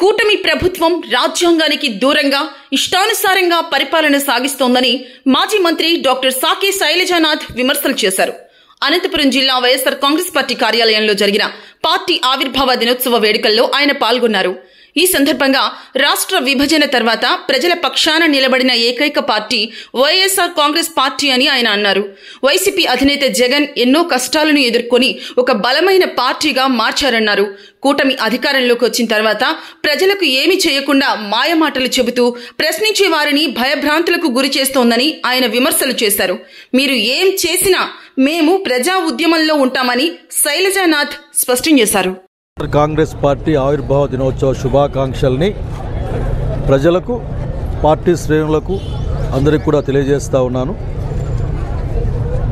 కూటమి ప్రభుత్వం రాజ్యాంగానికి దూరంగా ఇష్టానుసారంగా పరిపాలన సాగిస్తోందని మాజీ మంత్రి డాక్టర్ సాకే శైలజానాథ్ విమర్శలు చేశారు. అనంతపురం జిల్లా వైఎస్ఆర్ కాంగ్రెస్ పార్టీ కార్యాలయంలో జరిగిన పార్టీ ఆవిర్భావ దినోత్సవ వేడుకల్లో ఆయన పాల్గొన్నారు. ఈ సందర్భంగా రాష్ట్ర విభజన తర్వాత ప్రజల పక్షాన నిలబడిన ఏకైక పార్టీ వైఎస్ఆర్ కాంగ్రెస్ పార్టీ అని ఆయన అన్నారు. వైసీపీ అధినేత జగన్ ఎన్నో కష్టాలను ఎదుర్కొని ఒక బలమైన పార్టీగా మార్చారన్నారు. కూటమి అధికారంలోకి వచ్చిన తర్వాత ప్రజలకు ఏమీ చేయకుండా మాయమాటలు చెబుతూ ప్రశ్నించే వారిని భయభ్రాంతులకు గురి చేస్తోందని ఆయన విమర్శలు చేశారు. మీరు ఏం చేసినా మేము ప్రజా ఉద్యమంలో ఉంటామని శైలజానాథ్ స్పష్టం చేశారు. కాంగ్రెస్ పార్టీ ఆవిర్భావ దినోత్సవ శుభాకాంక్షల్ని ప్రజలకు, పార్టీ శ్రేణులకు అందరికీ కూడా తెలియజేస్తూ ఉన్నాను.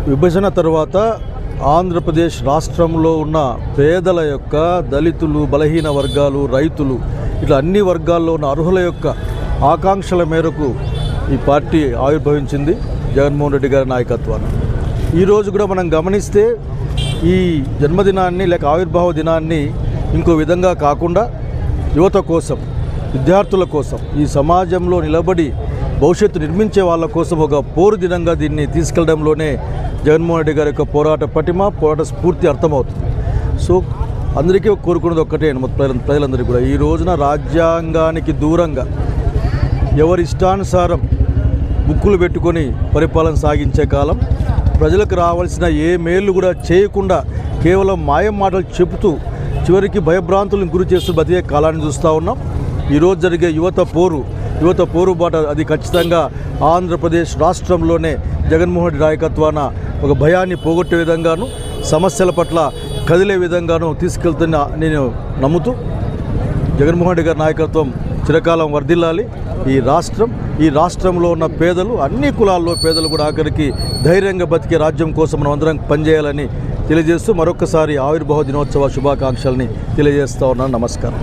విభజన తర్వాత ఆంధ్రప్రదేశ్ రాష్ట్రంలో ఉన్న పేదల యొక్క, దళితులు, బలహీన వర్గాలు, రైతులు, ఇట్లా అన్ని వర్గాల్లో ఉన్న అర్హుల యొక్క ఆకాంక్షల మేరకు ఈ పార్టీ ఆవిర్భవించింది జగన్మోహన్ రెడ్డి గారి నాయకత్వాన్ని. ఈరోజు కూడా మనం గమనిస్తే ఈ జన్మదినాన్ని లేక ఆవిర్భావ దినాన్ని ఇంకో విధంగా కాకుండా యువత కోసం, విద్యార్థుల కోసం, ఈ సమాజంలో నిలబడి భవిష్యత్తు నిర్మించే వాళ్ళ కోసం ఒక పోరు దినంగా దీన్ని తీసుకెళ్లడంలోనే జగన్మోహన్ రెడ్డి గారి యొక్క పోరాట పటిమ, పోరాట స్ఫూర్తి అర్థమవుతుంది. సో అందరికీ కోరుకున్నది ఒక్కటే, ప్రజలందరికీ కూడా ఈ రోజున రాజ్యాంగానికి దూరంగా ఎవరి ఇష్టానుసారం బుక్కులు పెట్టుకొని పరిపాలన సాగించే కాలం, ప్రజలకు రావాల్సిన ఏ మేలు కూడా చేయకుండా కేవలం మాయం మాటలు చెబుతూ చివరికి భయభ్రాంతులను గురి చేస్తూ బతికే కాలాన్ని చూస్తూ ఉన్నాం. ఈరోజు జరిగే యువత పోరు బాట అది ఖచ్చితంగా ఆంధ్రప్రదేశ్ రాష్ట్రంలోనే జగన్మోహన్ రెడ్డి నాయకత్వాన ఒక భయాన్ని పోగొట్టే విధంగాను, సమస్యల పట్ల కదిలే విధంగాను తీసుకెళ్తున్న నేను నమ్ముతూ జగన్మోహన్ రెడ్డి గారి నాయకత్వం చిరకాలం వర్ధిల్లాలి. ఈ రాష్ట్రంలో ఉన్న పేదలు, అన్ని కులాల్లో పేదలు కూడా ఆఖరికి ధైర్యంగా బతికే రాజ్యం కోసం మనం అందరం పనిచేయాలని తెలియజేస్తూ మరొకసారి ఆవిర్భావ దినోత్సవ శుభాకాంక్షల్ని తెలియజేస్తా ఉన్నాను. నమస్కారం.